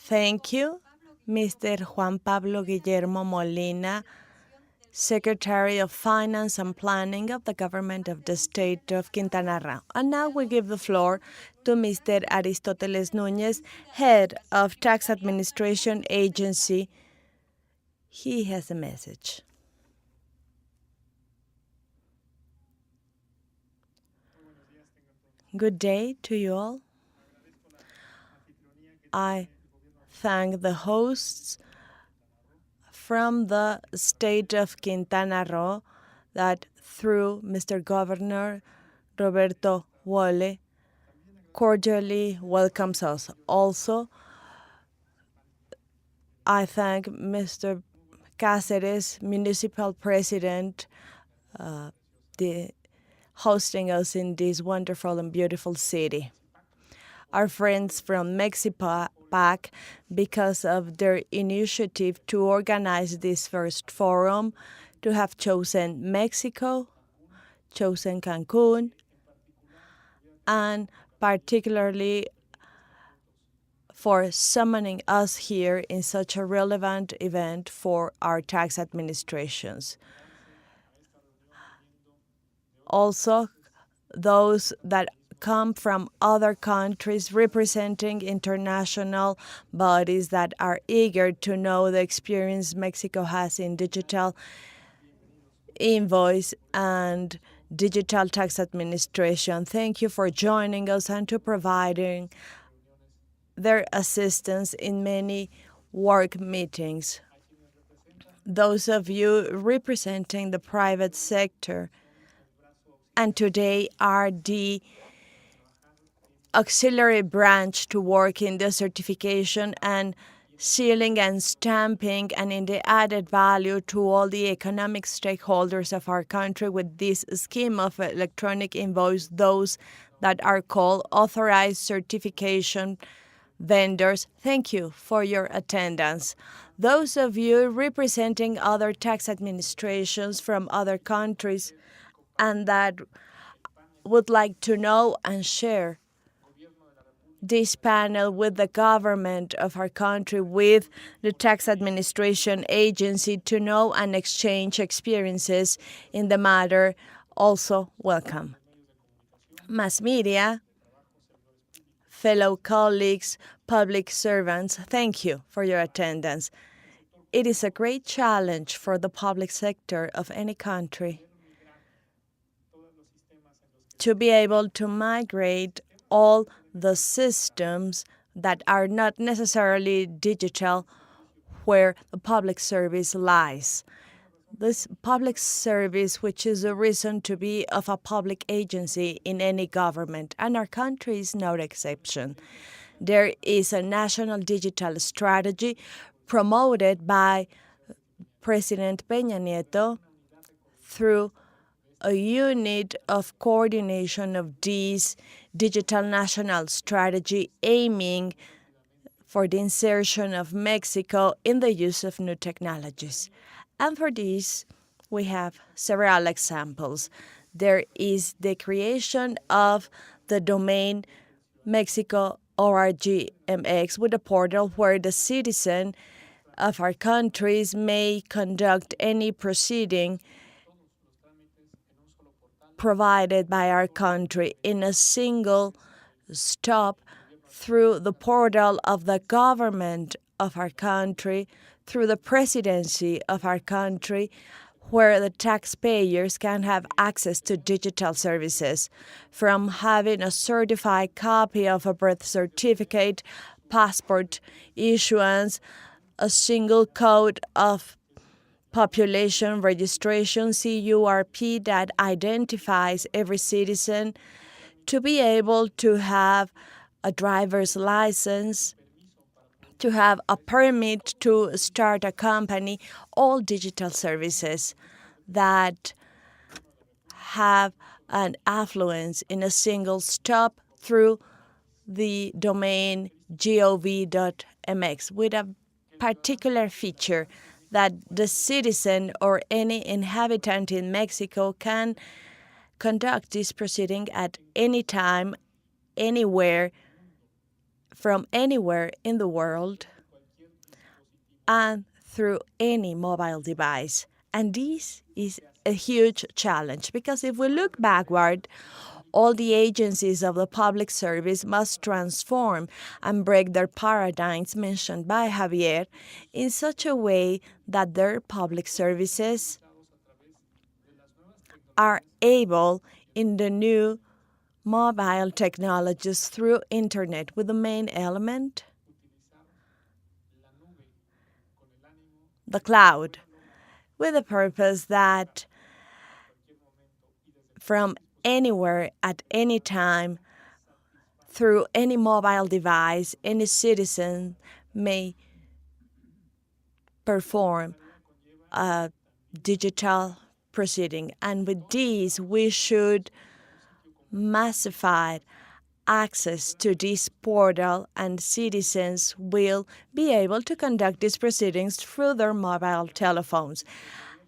Thank you, Mr. Juan Pablo Guillermo Molina, Secretary of Finance and Planning of the Government of the State of Quintana Roo. And now we give the floor to Mr. Aristoteles Núñez, Head of Tax Administration Agency. He has a message. Good day to you all. I thank the hosts from the state of Quintana Roo that through Mr. Governor Roberto Wole cordially welcomes us. Also, I thank Mr. Cáceres, Municipal President, hosting us in this wonderful and beautiful city. Our friends from Mexico PAC, because of their initiative to organize this first forum, to have chosen Mexico, chosen Cancun, and particularly for summoning us here in such a relevant event for our tax administrations. Also, those that come from other countries representing international bodies that are eager to know the experience Mexico has in digital invoice and digital tax administration. Thank you for joining us and to providing their assistance in many work meetings. Those of you representing the private sector and today are the auxiliary branch to work in the certification and sealing and stamping and in the added value to all the economic stakeholders of our country with this scheme of electronic invoice, those that are called authorized certification vendors. Thank you for your attendance. Those of you representing other tax administrations from other countries and that would like to know and share this panel with the government of our country, with the tax administration agency to know and exchange experiences in the matter, also welcome. Mass media, fellow colleagues, public servants, thank you for your attendance. It is a great challenge for the public sector of any country to be able to migrate all the systems that are not necessarily digital where the public service lies. This public service, which is a reason to be of a public agency in any government, and our country is no exception. There is a national digital strategy promoted by President Peña Nieto through a unit of coordination of this digital national strategy aiming for the insertion of Mexico in the use of new technologies. And for this, we have several examples. There is the creation of the domain Mexico.org.mx with a portal where the citizen of our countries may conduct any proceeding provided by our country in a single stop through the portal of the government of our country, through the presidency of our country, where the taxpayers can have access to digital services, from having a certified copy of a birth certificate, passport issuance, a single code of population registration, CURP, that identifies every citizen, to be able to have a driver's license, to have a permit to start a company, all digital services that have an affluence in a single stop through the domain gov.mx with a particular feature that the citizen or any inhabitant in Mexico can conduct this proceeding at any time, anywhere, from anywhere in the world, and through any mobile device. And this is a huge challenge because if we look backward, all the agencies of the public service must transform and break their paradigms mentioned by Javier in such a way that their public services are able in the new mobile technologies through internet with the main element, the cloud, with the purpose that from anywhere at any time through any mobile device any citizen may perform a digital proceeding. And with these we should massify access to this portal, and citizens will be able to conduct these proceedings through their mobile telephones.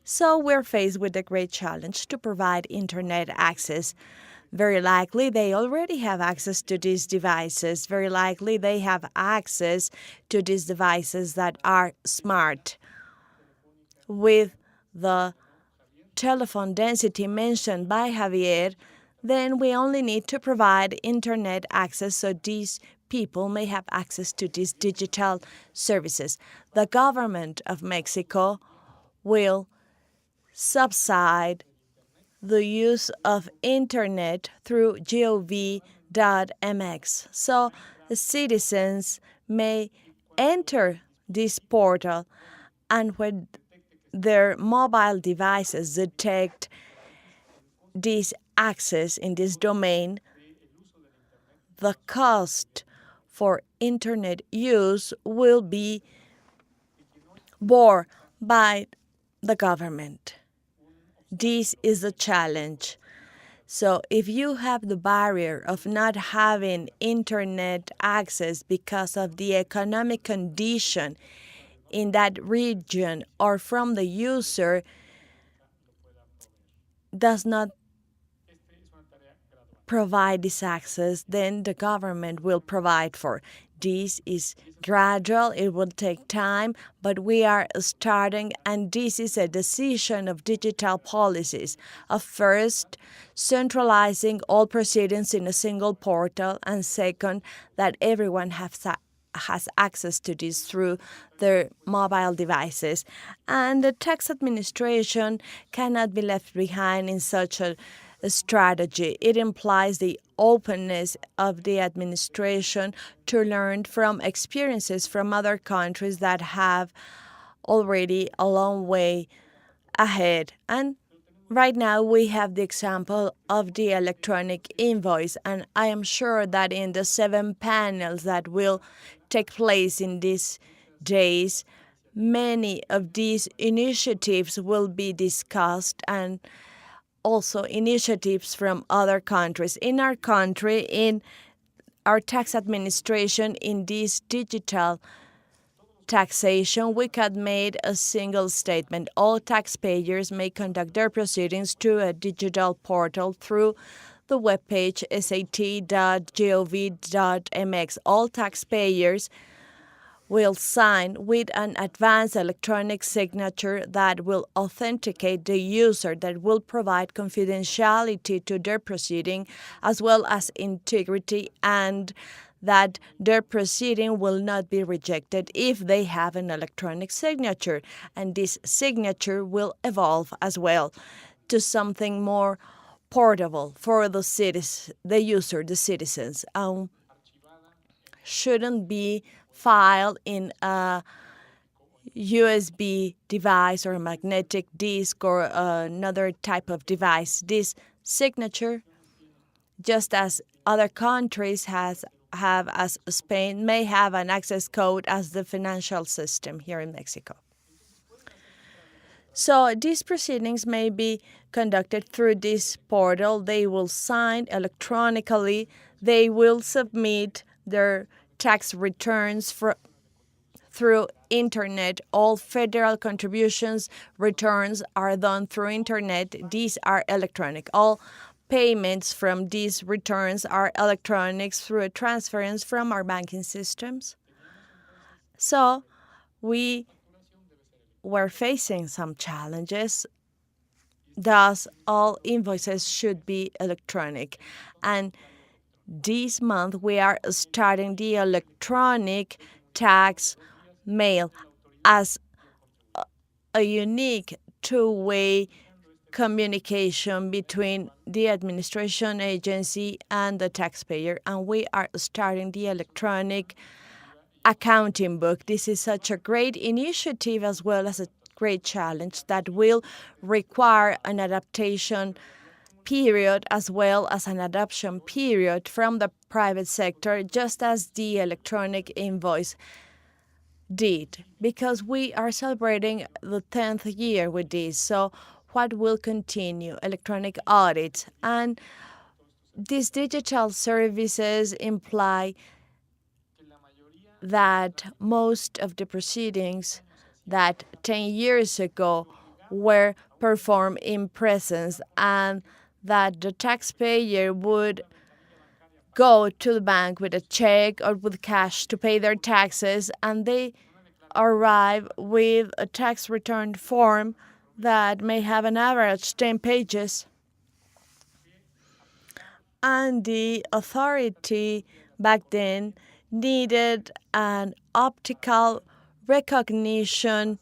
So we're faced with a great challenge to provide internet access. Very likely they already have access to these devices. Very likely they have access to these devices that are smart. With the telephone density mentioned by Javier, then we only need to provide internet access so these people may have access to these digital services. The government of Mexico will subsidize the use of internet through gov.mx. So citizens may enter this portal, and when their mobile devices detect this access in this domain, the cost for internet use will be borne by the government. This is a challenge. So if you have the barrier of not having internet access because of the economic condition in that region or from the user does not provide this access, then the government will provide for. This is gradual, it will take time, but we are starting, and this is a decision of digital policies of first, centralizing all proceedings in a single portal, and second, that everyone has access to this through their mobile devices. And the tax administration cannot be left behind in such a strategy. It implies the openness of the administration to learn from experiences from other countries that have already a long way ahead. And right now we have the example of the electronic invoice, and I am sure that in the 7 panels that will take place in these days, many of these initiatives will be discussed, and also initiatives from other countries. In our country, in our tax administration, in this digital taxation, we could make a single statement. All taxpayers may conduct their proceedings through a digital portal through the webpage sat.gov.mx. All taxpayers will sign with an advanced electronic signature that will authenticate the user, that will provide confidentiality to their proceeding as well as integrity, and that their proceeding will not be rejected if they have an electronic signature. And this signature will evolve as well to something more portable for the user, the citizens. Shouldn't be filed in a USB device or a magnetic disk or another type of device. This signature, just as other countries have as Spain, may have an access code as the financial system here in Mexico. So these proceedings may be conducted through this portal. They will sign electronically. They will submit their tax returns through internet. All federal contributions returns are done through internet. These are electronic. All payments from these returns are electronic through a transference from our banking systems. So we we're facing some challenges. Thus, all invoices should be electronic. And this month, we are starting the electronic tax mail as a unique two-way communication between the administration agency and the taxpayer. And we are starting the electronic accounting book. This is such a great initiative as well as a great challenge that will require an adaptation period as well as an adoption period from the private sector, just as the electronic invoice did, because we are celebrating the 10th year with this. So what will continue? Electronic audits. And these digital services imply that most of the proceedings that 10 years ago were performed in presence and that the taxpayer would go to the bank with a check or with cash to pay their taxes, and they arrive with a tax return form that may have an average 10 pages. And the authority back then needed an optical recognition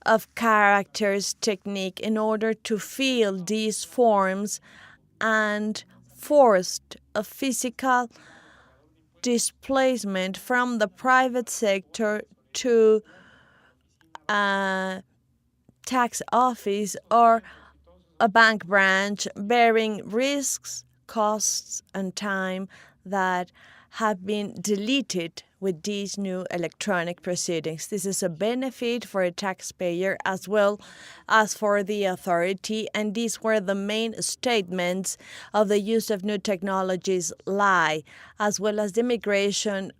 of characters technique in order to fill these forms and forced a physical displacement from the private sector to a tax office or a bank branch, bearing risks, costs, and time that have been deleted with these new electronic proceedings. This is a benefit for a taxpayer as well as for the authority, and these were the main statements of the use of new technologies lie, as well as the migration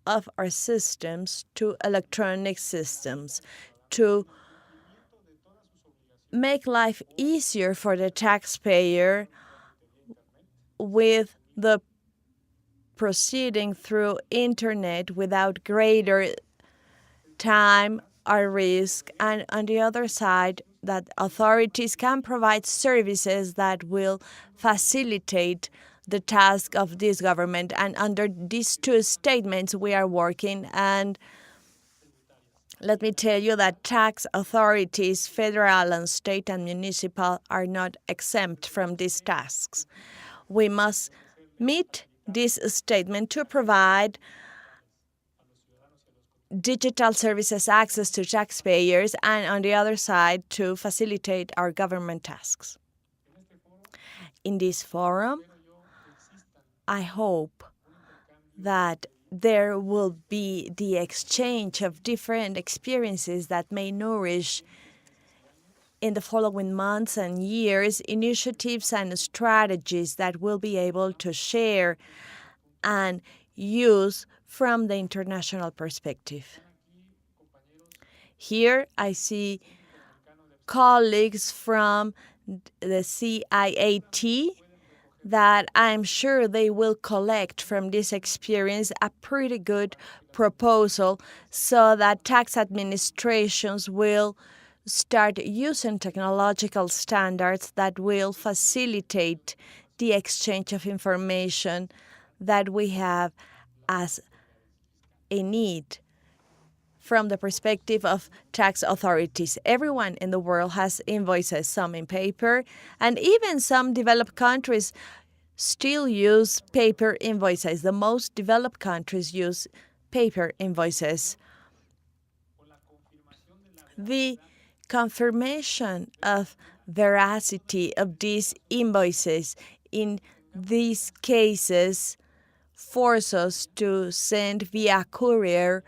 of our systems to electronic systems to make life easier for the taxpayer with the proceeding through internet without greater time or risk, and on the other side, that authorities can provide services that will facilitate the task of this government. And under these two statements, we are working. And let me tell you that tax authorities, federal and state and municipal, are not exempt from these tasks. We must meet this statement to provide digital services access to taxpayers, and on the other side, to facilitate our government tasks. In this forum, I hope that there will be the exchange of different experiences that may nourish in the following months and years initiatives and strategies that we'll be able to share and use from the international perspective. Here I see colleagues from the CIAT that I'm sure they will collect from this experience a pretty good proposal so that tax administrations will start using technological standards that will facilitate the exchange of information that we have as a need from the perspective of tax authorities. Everyone in the world has invoices, some in paper, and even some developed countries still use paper invoices. The most developed countries use paper invoices. The confirmation of veracity of these invoices in these cases force us to send via courier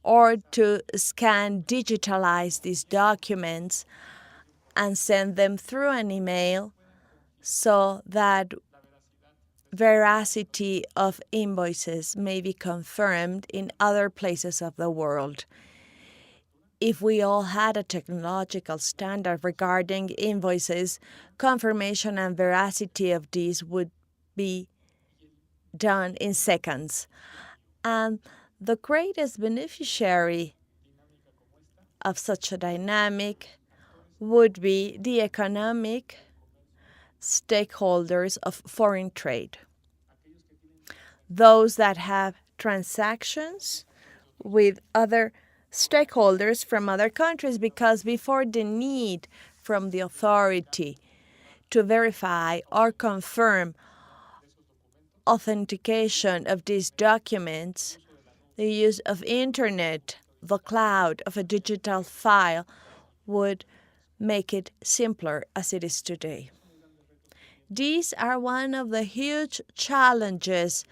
or to scan, digitalize these documents and send them through an email so that veracity of invoices may be confirmed in other places of the world. If we all had a technological standard regarding invoices, confirmation and veracity of these would be done in seconds. And the greatest beneficiary of such a dynamic would be the economic stakeholders of foreign trade, those that have transactions with other stakeholders from other countries, because before the need from the authority to verify or confirm authentication of these documents, the use of internet, the cloud, of a digital file would make it simpler as it is today. These are one of the huge challenges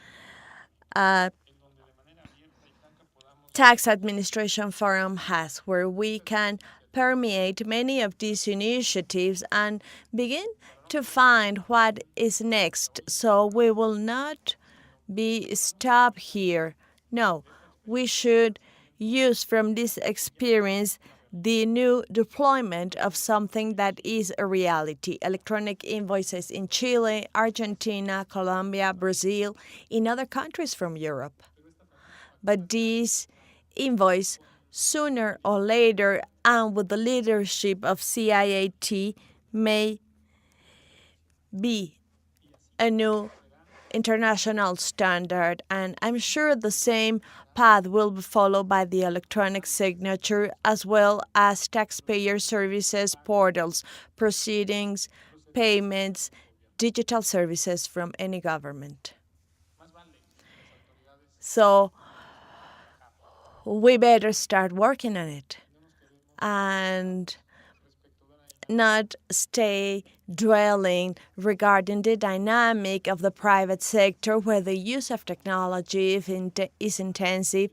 Tax Administration Forum has, where we can permeate many of these initiatives and begin to find what is next. So we will not be stopped here. No, we should use from this experience the new deployment of something that is a reality. Electronic invoices in Chile, Argentina, Colombia, Brazil, in other countries from Europe. But these invoice, sooner or later, and with the leadership of CIAT, may be a new international standard, and I'm sure the same path will be followed by the electronic signature, as well as taxpayer services portals, proceedings, payments, digital services from any government. So we better start working on it and not stay dwelling regarding the dynamic of the private sector, where the use of technology is intensive,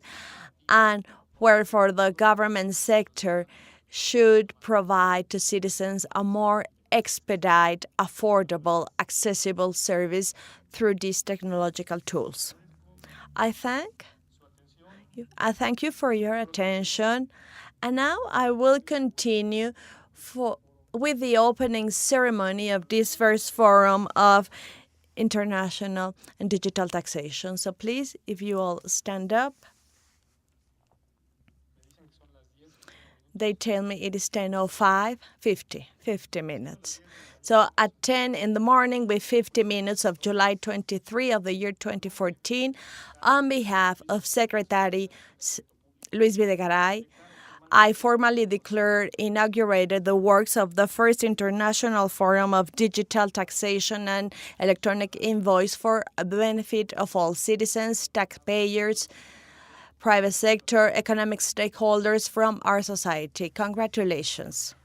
and wherefore the government sector should provide to citizens a more expedite, affordable, accessible service through these technological tools. I thank you for your attention, and now I will continue with the opening ceremony of this first forum of international and digital taxation. So please, if you all stand up. They tell me it is 10:05, 50 minutes. So at 10 in the morning with 50 minutes of July 23 of the year 2014, on behalf of Secretary Luis Videgaray, I formally declared inaugurated the works of the first International Forum of Digital Taxation and Electronic Invoice for the benefit of all citizens, taxpayers, private sector, economic stakeholders from our society. Congratulations.